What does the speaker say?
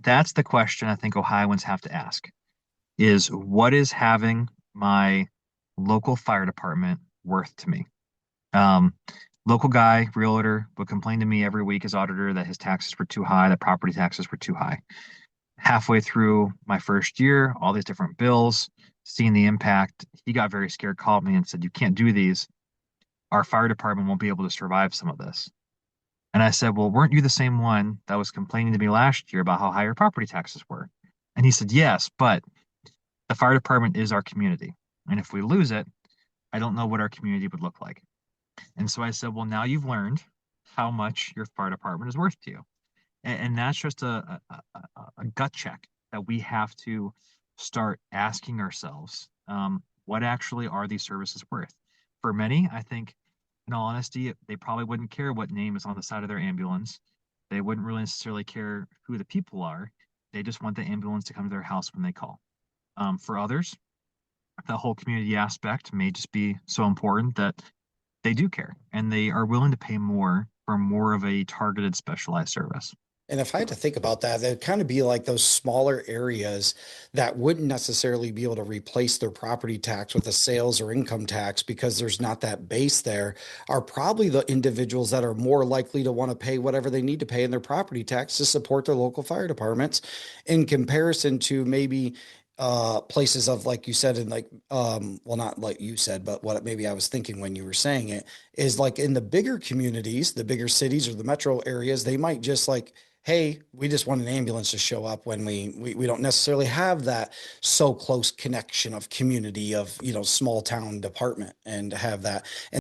that's the question I think Ohioans have to ask is what is having my local fire department worth to me? Um, Local guy, realtor, would complain to me every week as auditor that his taxes were too high, that property taxes were too high. Halfway through my first year, all these different bills, seeing the impact, he got very scared, called me and said, "You can't do these. Our fire department won't be able to survive some of this." And I said, "Well, weren't you the same one that was complaining to me last year about how high your property taxes were?" And he said, "Yes, but the fire department is our community. And if we lose it, I don't know what our community would look like." And so I said, "Well, now you've learned how much your fire department is worth to you." And that's just a gut check that we have to start asking ourselves, what actually are these services worth? For many, I think, in all honesty, they probably wouldn't care what name is on the side of their ambulance. They wouldn't really necessarily care who the people are. They just want the ambulance to come to their house when they call. For others, the whole community aspect may just be so important that they do care and they are willing to pay more for more of a targeted specialized service. And if I had to think about that, it'd kind of be like those smaller areas that wouldn't necessarily be able to replace their property tax with a sales or income tax because there's not that base there, are probably the individuals that are more likely to want to pay whatever they need to pay in their property tax to support their local fire departments in comparison to maybe places of like you said in like well not like you said but what maybe I was thinking when you were saying it is like in the bigger communities, the bigger cities or the metro areas, they might just like, hey, we just want an ambulance to show up when we don't necessarily have that so close connection of community of, small town department and have that.